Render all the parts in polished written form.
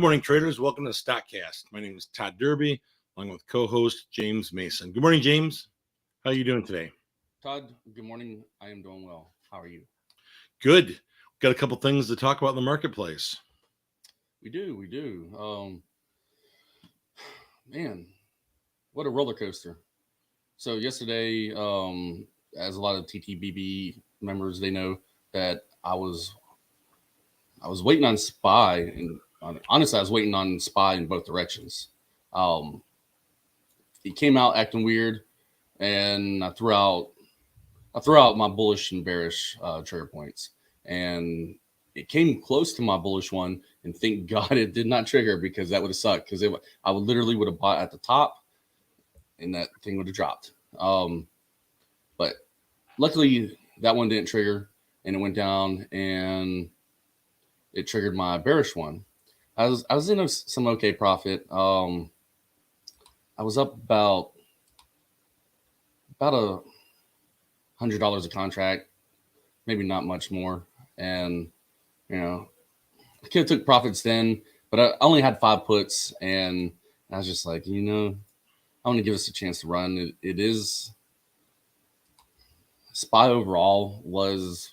morning, traders. Welcome to StockCast. My name is Todd Derby, along with co-host James Mason. Good morning, James. How are you doing today? Todd, good morning. I am doing well. How are you? Good. Got a couple things to talk about in the marketplace. We do. Man, what a roller coaster. So yesterday, as a lot of TTBB members, they know that I was waiting on SPY, and honestly, I was waiting on SPY in both directions. It came out acting weird, and I threw out my bullish and bearish trigger points, and it came close to my bullish one, and thank God it did not trigger, because that would have sucked, because I would literally would have bought at the top and that thing would have dropped. But luckily that one didn't trigger, and it went down and it triggered my bearish one. I was in some okay profit. I was up about $100 a contract, maybe not much more. And, I could have took profits then, but I only had 5 puts, and I was just like, I want to give us a chance to run. It is SPY overall was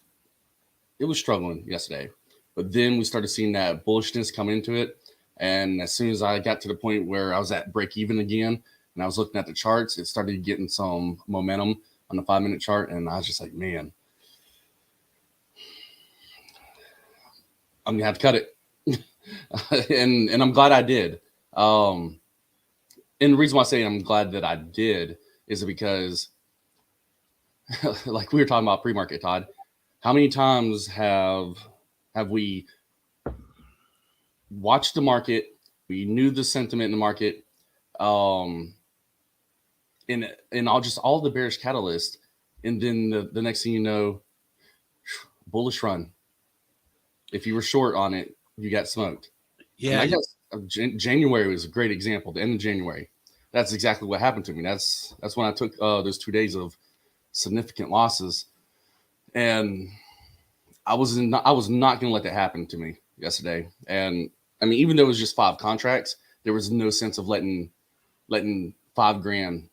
struggling yesterday, but then we started seeing that bullishness come into it. And as soon as I got to the point where I was at break even again, and I was looking at the charts, it started getting some momentum on the 5-minute chart. And I was just like, man, I'm gonna have to cut it. and I'm glad I did. And the reason why I say I'm glad that I did is because like we were talking about pre-market, Todd, how many times have we watched the market, we knew the sentiment in the market, and all the bearish catalyst, and then the next thing you know, bullish run. If you were short on it, you got smoked. Yeah, and I guess January was a great example. The end of January, that's exactly what happened to me. That's when I took those 2 days of significant losses, and I was not going to let that happen to me yesterday. And I mean, even though it was just 5 contracts, there was no sense of letting $5,000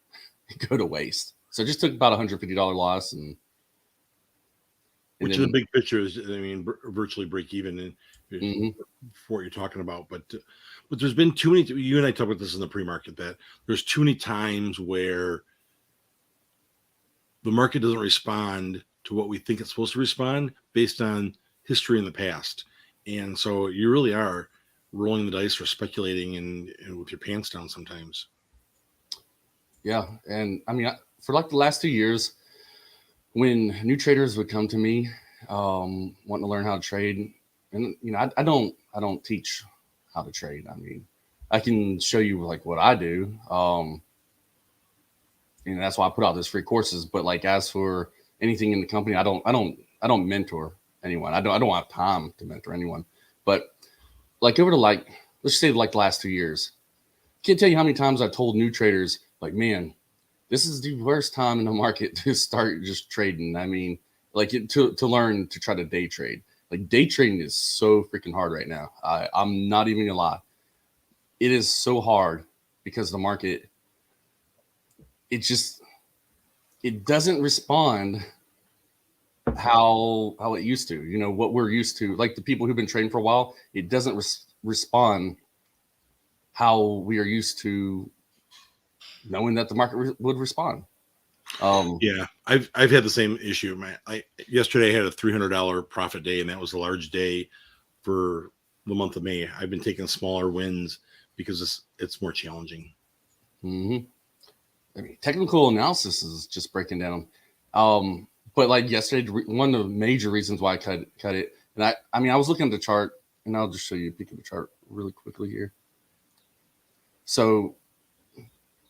go to waste. So I just took about $150 loss, which in the big picture is, virtually break even for what you're talking about. But there's been too many. You and I talked about this in the pre-market, that there's too many times where the market doesn't respond to what we think it's supposed to respond based on history in the past. And so you really are rolling the dice or speculating and with your pants down sometimes. Yeah. And I mean, for like the last 2 years, when new traders would come to me, wanting to learn how to trade, and I don't teach how to trade. I mean, I can show you like what I do. That's why I put out those free courses. But like, as for anything in the company, I don't mentor anyone. I don't have time to mentor anyone. But like over to let's say like the last 2 years, can't tell you how many times I've told new traders, like, man, this is the worst time in the market to start just trading. I mean, like to learn to try to day trade. Like, day trading is so freaking hard right now. I'm not even gonna lie. It is so hard because the market, it doesn't respond how it used to. What we're used to, like the people who've been trading for a while, it doesn't respond how we are used to knowing that the market would respond. Yeah, I've had the same issue. Yesterday I had a $300 profit day, and that was a large day for the month of May. I've been taking smaller wins because it's more challenging. Mm-hmm. I mean, technical analysis is just breaking down. But like yesterday, one of the major reasons why I cut it, and I was looking at the chart, and I'll just show you a peek of the chart really quickly here. So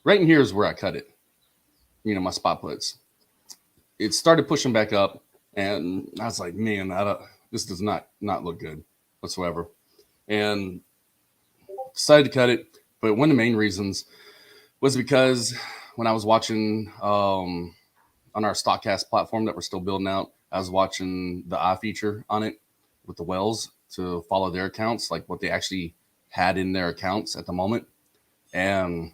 right in here is where I cut it. My spot puts. It started pushing back up, and I was like, man, this does not look good whatsoever, and decided to cut it. But one of the main reasons was because when I was watching on our StockCast platform that we're still building out, I was watching the eye feature on it with the whales to follow their accounts, like what they actually had in their accounts at the moment. And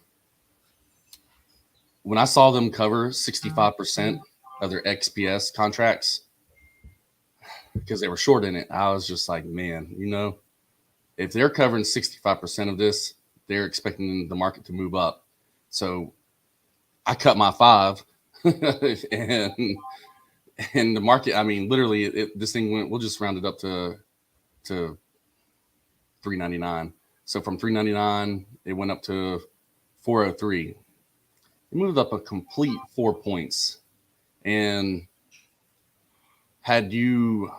when I saw them cover 65% of their XPS contracts because they were short in it, I was just like, man, if they're covering 65% of this, they're expecting the market to move up. So I cut my 5 and the market, I mean, literally this thing went, we'll just round it up to $3.99. So from $3.99, it went up to $4.03. It moved up a complete 4 points. And had you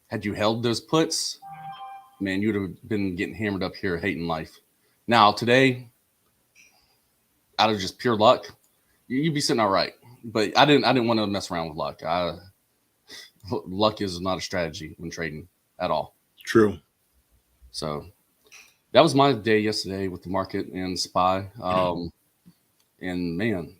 held those puts, man, you'd have been getting hammered up here, hating life. Now today, out of just pure luck, you'd be sitting all right. But I didn't want to mess around with luck. Luck is not a strategy when trading at all. True. So that was my day yesterday with the market and SPY. And man,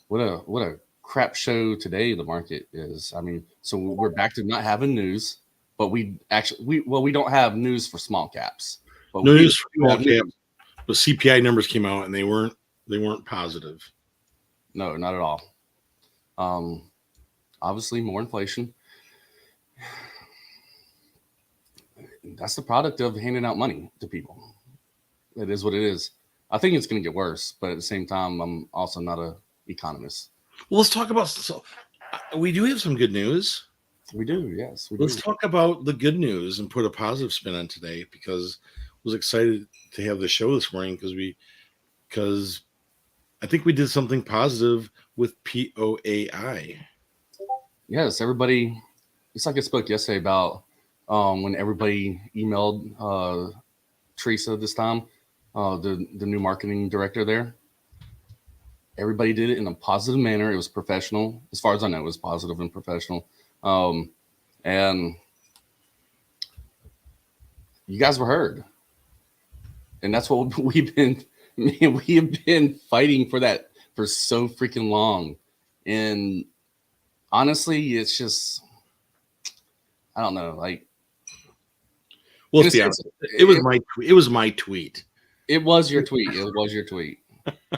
what a crap show today the market is. I mean, so we're back to not having news, but we don't have news for small caps. But no news for small caps. The CPI numbers came out and they weren't positive. No, not at all. Obviously more inflation. That's the product of handing out money to people. It is what it is. I think it's going to get worse, but at the same time, I'm also not an economist. Well, let's talk about. So we do have some good news. We do, yes. Let's talk about the good news and put a positive spin on today, because I was excited to have the show this morning because I think we did something positive with POAI. Yes, everybody. It's like I spoke yesterday about when everybody emailed Teresa this time, the new marketing director there. Everybody did it in a positive manner. It was professional. As far as I know, it was positive and professional. And you guys were heard. And that's what we have been fighting for that for so freaking long. And honestly, it's just, I don't know, like, well, let's be honest. It was my tweet. It was your tweet. It was your tweet.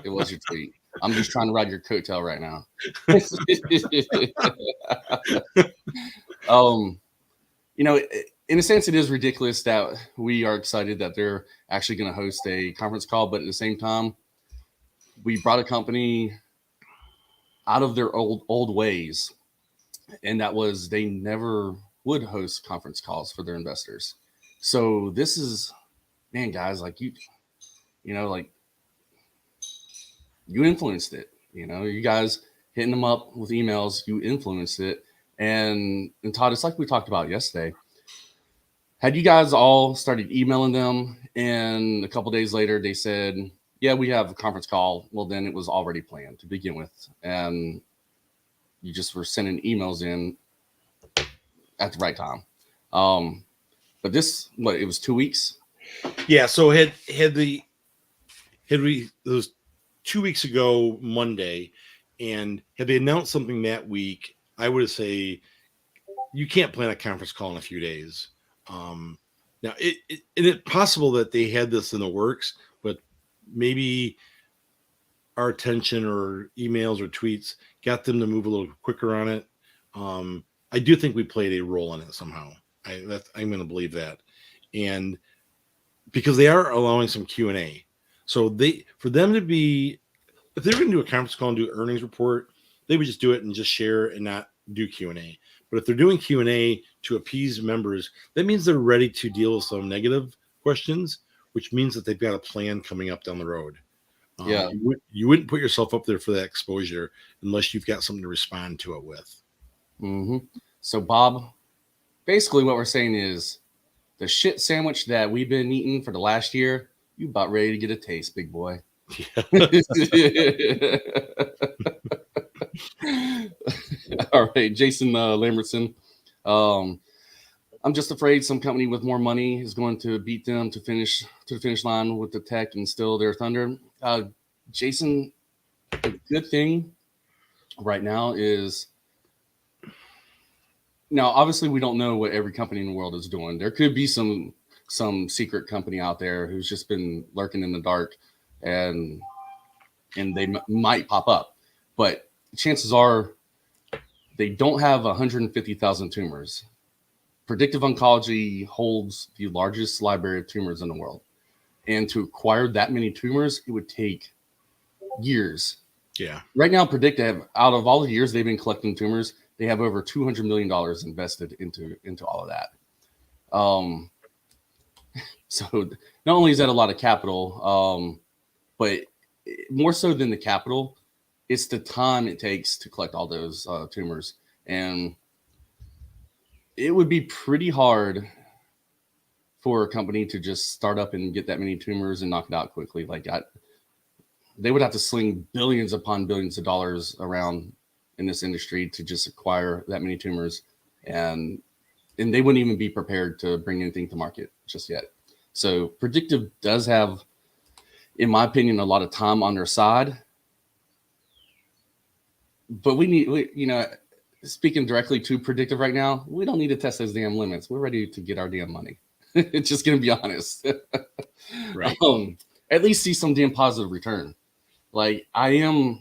It was your tweet. I'm just trying to ride your coattail right now. In a sense, it is ridiculous that we are excited that they're actually going to host a conference call, but at the same time, we brought a company out of their old ways, and that was they never would host conference calls for their investors. So this is, man, guys, like you influenced it. You guys hitting them up with emails, you influenced it. And Todd, it's like we talked about yesterday. Had you guys all started emailing them and a couple days later they said, yeah, we have a conference call, well, then it was already planned to begin with. And you just were sending emails in at the right time. But this, it was 2 weeks? Yeah, so it was 2 weeks ago Monday, and had they announced something that week, I would say you can't plan a conference call in a few days. Now it's possible that they had this in the works, but maybe our attention or emails or tweets got them to move a little quicker on it. I do think we played a role in it somehow. I'm going to believe that, and because they are allowing some Q&A. So for them to be, if they're going to do a conference call and do an earnings report, they would just do it and just share and not do Q&A. But if they're doing Q&A to appease members, that means they're ready to deal with some negative questions, which means that they've got a plan coming up down the road. Yeah, you wouldn't put yourself up there for that exposure unless you've got something to respond to it with. Mm-hmm. So, Bob, basically what we're saying is the shit sandwich that we've been eating for the last year, you about ready to get a taste, big boy. Yeah. All right, Jason Lambertson. I'm just afraid some company with more money is going to beat them to the finish line with the tech and steal their thunder. Jason, the good thing right now is, now obviously we don't know what every company in the world is doing. There could be some some secret company out there who's just been lurking in the dark, and they might pop up, but chances are they don't have 150,000 tumors. Predictive Oncology holds the largest library of tumors in the world. And to acquire that many tumors, it would take years. Yeah. Right now, Predictive, out of all the years they've been collecting tumors, they have over $200 million invested into all of that. So not only is that a lot of capital, but more so than the capital, it's the time it takes to collect all those tumors. And it would be pretty hard for a company to just start up and get that many tumors and knock it out quickly. Like they would have to sling billions upon billions of dollars around in this industry to just acquire that many tumors. And they wouldn't even be prepared to bring anything to market just yet. So Predictive does have, in my opinion, a lot of time on their side. But speaking directly to Predictive right now, we don't need to test those damn limits. We're ready to get our damn money. It's just going to be honest. Right. At least see some damn positive return. Like I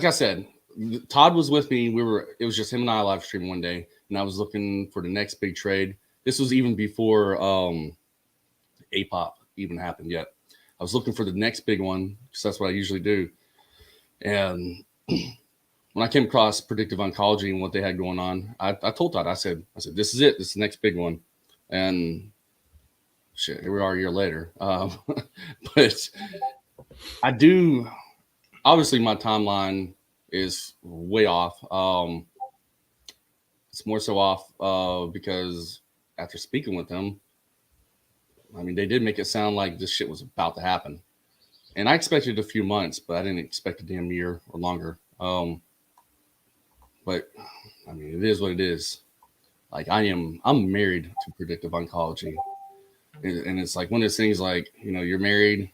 said, Todd was with me. It was just him and I live stream one day, and I was looking for the next big trade. This was even before APOP even happened yet. I was looking for the next big one because that's what I usually do. And when I came across Predictive Oncology and what they had going on, I told Todd, I said, this is it. This is the next big one. And shit, here we are a year later. But I do, obviously my timeline is way off. It's more so off because after speaking with them, I mean, they did make it sound like this shit was about to happen. And I expected a few months, but I didn't expect a damn year or longer. But I mean, it is what it is. Like I'm married to Predictive Oncology. And it's like one of those things like, you're married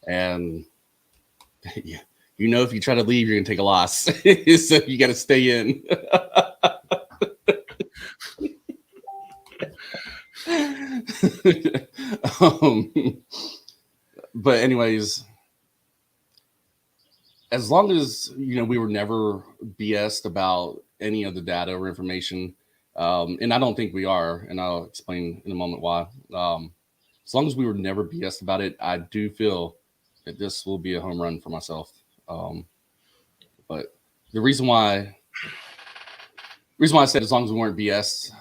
and if you try to leave, you're going to take a loss. So you got to stay in. But anyways, as long as we were never BS'd about any of the data or information, and I don't think we are, and I'll explain in a moment why. As long as we were never BS'd about it, I do feel that this will be a home run for myself. But the reason why I said as long as we weren't BS,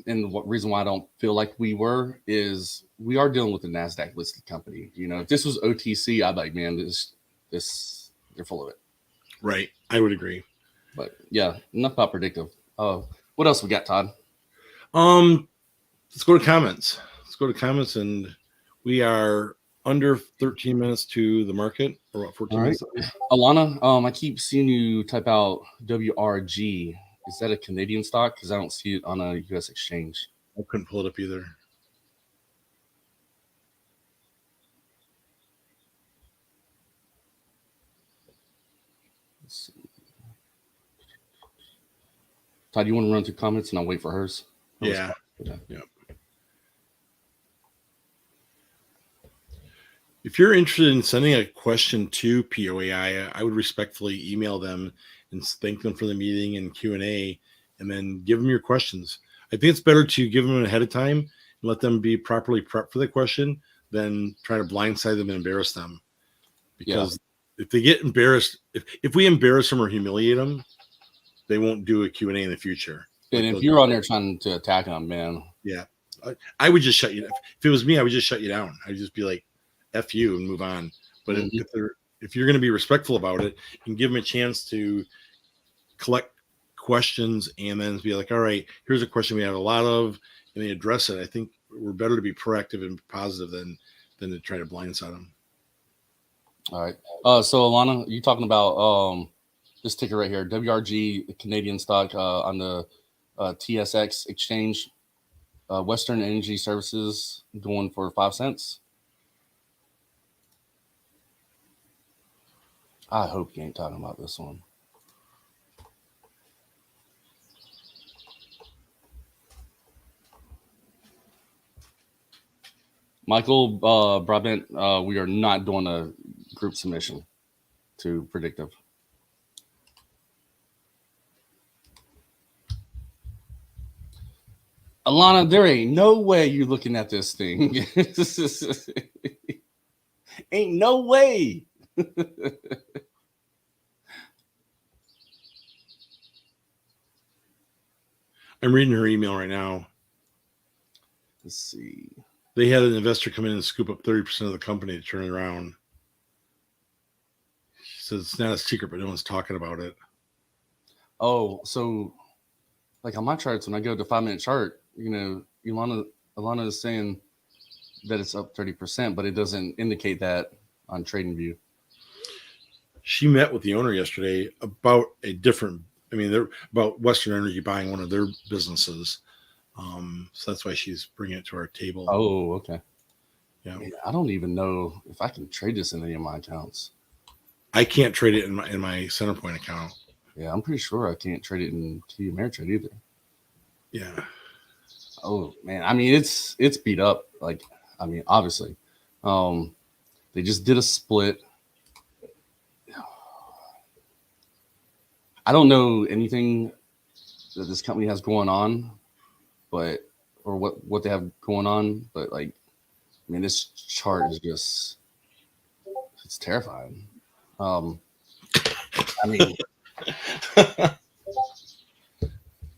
and the reason why I don't feel like we were is we are dealing with a NASDAQ listed company. If this was OTC, I'd be like, man, this they're full of it. Right. I would agree. But yeah, enough about Predictive. What else we got, Todd? Let's go to comments. And we are under 13 minutes to the market, or about 14 minutes. Alana, I keep seeing you type out WRG. Is that a Canadian stock? Because I don't see it on a U.S. exchange. I couldn't pull it up either. Let's see. Todd, you want to run through comments and I'll wait for hers? Yeah. If you're interested in sending a question to POAI, I would respectfully email them and thank them for the meeting and Q&A, and then give them your questions. I think it's better to give them ahead of time and let them be properly prepped for the question than try to blindside them and embarrass them. Because if they get embarrassed, if we embarrass them or humiliate them, they won't do a Q&A in the future. And if you're on there trying to attack them, man. Yeah. I would just shut you down. If it was me, I would just shut you down. I'd just be like, F you and move on. But if you're going to be respectful about it and give them a chance to collect questions and then be like, all right, here's a question we have a lot of, and they address it, I think we're better to be proactive and positive than to try to blindside them. All right. So Alana, you talking about this ticker right here, WRG, Canadian stock on the TSX exchange, Western Energy Services, going for 5 cents. I hope you ain't talking about this one. Michael Brabant, we are not doing a group submission to Predictive. Alana, there ain't no way you looking at this thing. Ain't no way. I'm reading her email right now. Let's see. They had an investor come in and scoop up 30% of the company to turn it around. She says it's not a secret, but no one's talking about it. Oh, so like on my charts, when I go to 5-minute chart, Ilana is saying that it's up 30%, but it doesn't indicate that on TradingView. She met with the owner yesterday about they're about Western Energy buying one of their businesses. So that's why she's bringing it to our table. Oh, okay. Yeah. I don't even know if I can trade this in any of my accounts. I can't trade it in my Centerpoint account. Yeah, I'm pretty sure I can't trade it in TD Ameritrade either. Yeah. Oh man, I mean it's beat up. Like, I mean, obviously, they just did a split. I don't know anything that this company has going on, or what they have going on, but like, I mean, this chart is just, it's terrifying. I mean,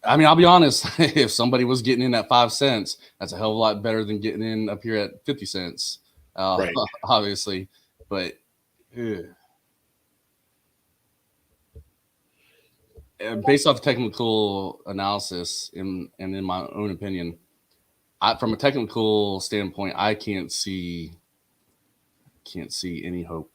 I'll be honest. If somebody was getting in at 5 cents, that's a hell of a lot better than getting in up here at 50 cents, right. Obviously. But based off technical analysis, and in my own opinion, from a technical standpoint, I can't see any hope.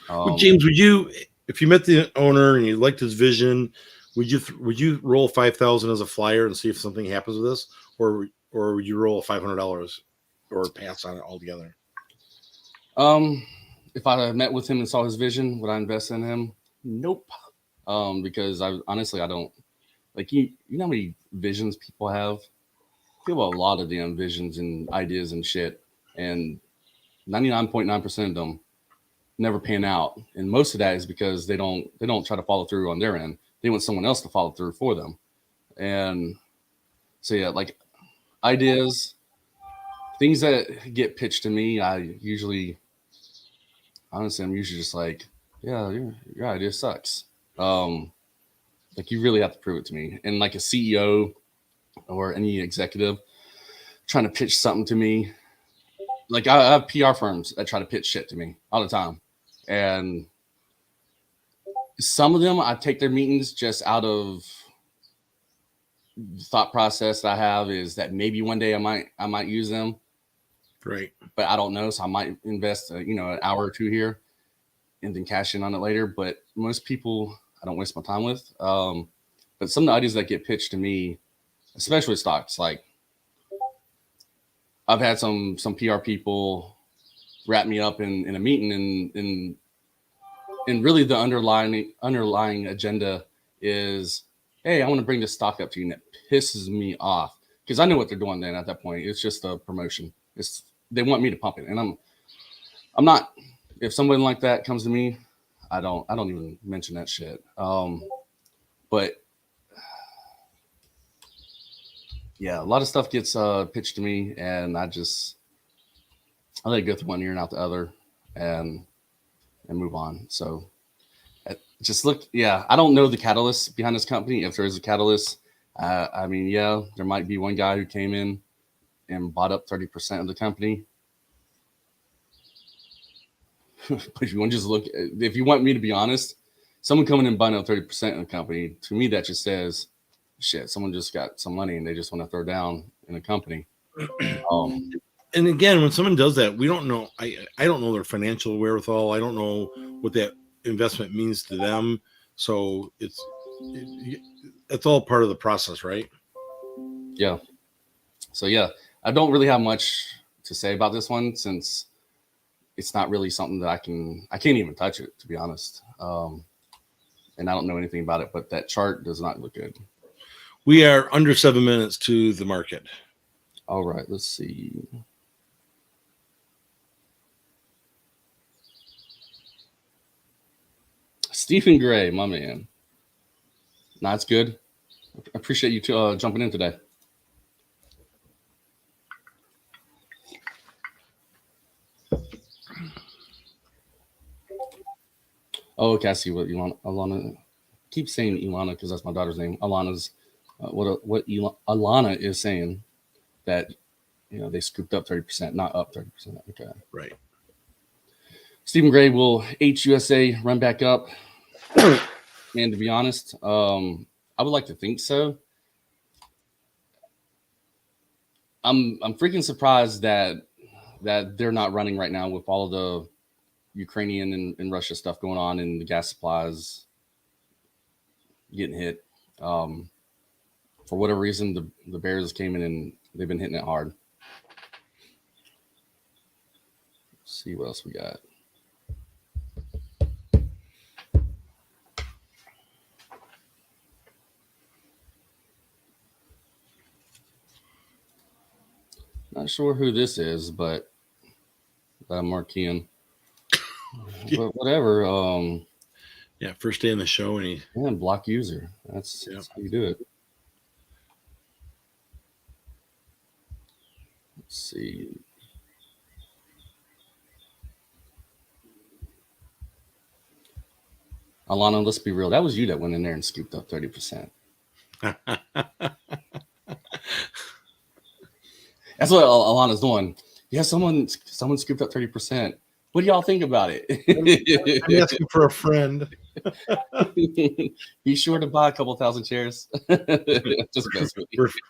Well, James, would you, if you met the owner and you liked his vision, would you roll 5,000 as a flyer and see if something happens with this, or would you roll $500 or pass on it altogether? If I met with him and saw his vision, would I invest in him? Nope. Because I don't like, you know how many visions people have? People have a lot of damn visions and ideas and shit, and 99.9% of them never pan out. And most of that is because they don't try to follow through on their end. They want someone else to follow through for them. And so yeah, like ideas, things that get pitched to me, I'm usually just like, yeah, your idea sucks. Like, you really have to prove it to me. And like a CEO or any executive trying to pitch something to me, like I have PR firms that try to pitch shit to me all the time. And some of them, I take their meetings just out of the thought process that I have is that maybe one day I might use them. Right. But I don't know. So I might invest, an hour or two here and then cash in on it later. But most people I don't waste my time with. But some of the ideas that get pitched to me, especially with stocks, like I've had some PR people wrap me up in a meeting, and really the underlying agenda is, hey, I want to bring this stock up to you, and it pisses me off because I know what they're doing then at that point. It's just a promotion. They want me to pump it, and I'm not. If somebody like that comes to me, I don't even mention that shit. But yeah, a lot of stuff gets pitched to me, and I let it go through one ear and out the other, and move on. So just look. Yeah, I don't know the catalyst behind this company. If there is a catalyst, I mean, yeah, there might be one guy who came in and bought up 30% of the company. But if you want to just look, if you want me to be honest, someone coming in buying up 30% of the company, to me, that just says, shit, someone just got some money and they just want to throw down in a company. And again, when someone does that, we don't know. I don't know their financial wherewithal. I don't know what that investment means to them. So it's all part of the process, right? Yeah. So yeah, I don't really have much to say about this one since it's not really something that I can't even touch it, to be honest. And I don't know anything about it, but that chart does not look good. We are under 7 minutes to the market. All right, let's see. Stephen Gray, my man. That's good. I appreciate you jumping in today. Oh, okay. I see what Alana. Keep saying Ilana because that's my daughter's name. Alana's what Alana is saying that they scooped up 30%, not up 30%. Okay, right. Stephen Gray, will HUSA run back up? And to be honest, I would like to think so. I'm freaking surprised that they're not running right now with all of the Ukrainian and Russia stuff going on and the gas supplies getting hit. For whatever reason, the Bears came in and they've been hitting it hard. Let's see what else we got. Not sure who this is, but Markian. But whatever. Yeah, first day in the show, and block user. That's how you do it. Let's see. Alana, let's be real. That was you that went in there and scooped up 30%. That's what Alana's doing. Yeah, someone scooped up 30%. What do y'all think about it? I'm asking for a friend. Be sure to buy a couple thousand shares. Just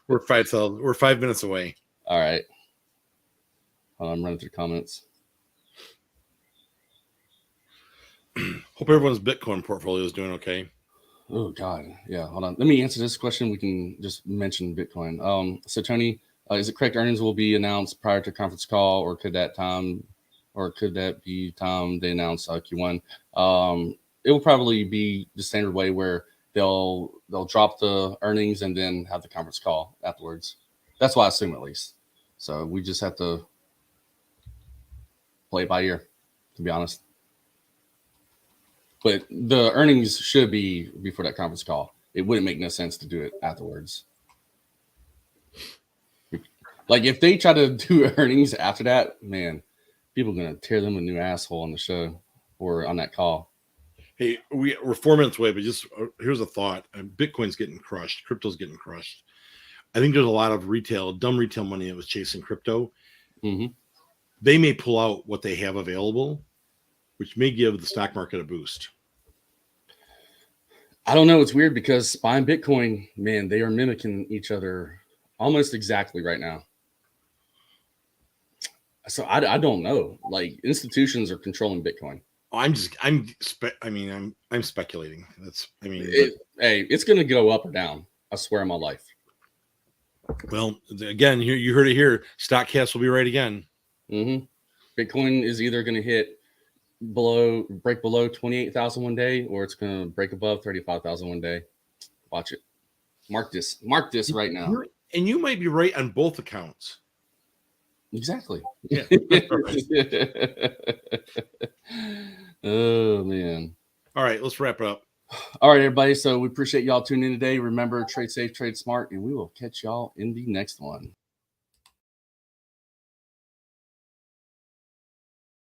we're 5 minutes away. All right. I'm running through comments. Hope everyone's Bitcoin portfolio is doing okay. Oh God, yeah. Hold on. Let me answer this question. We can just mention Bitcoin. So Tony, is it correct earnings will be announced prior to conference call, or could that be time they announce Q1? It will probably be the standard way where they'll drop the earnings and then have the conference call afterwards. That's what I assume, at least. So we just have to play it by ear, to be honest. But the earnings should be before that conference call. It wouldn't make no sense to do it afterwards. Like if they try to do earnings after that, man, people are gonna tear them a new asshole on the show or on that call. Hey, we're 4 minutes away, but just here's a thought: Bitcoin's getting crushed, crypto's getting crushed. I think there's a lot of dumb retail money that was chasing crypto. Mm-hmm. They may pull out what they have available, which may give the stock market a boost. I don't know. It's weird because buying Bitcoin, man, they are mimicking each other almost exactly right now. So I don't know. Like institutions are controlling Bitcoin. Oh, I'm speculating. It's going to go up or down. I swear on my life. Well, again, you heard it here. StockCast will be right again. Mm-hmm. Bitcoin is either going to break below 28,000 one day, or it's going to break above 35,000 one day. Watch it. Mark this right now. And you might be right on both accounts. Exactly. Yeah. Oh man. All right, let's wrap it up. All right, everybody. So we appreciate y'all tuning in today. Remember, trade safe, trade smart, and we will catch y'all in the next one.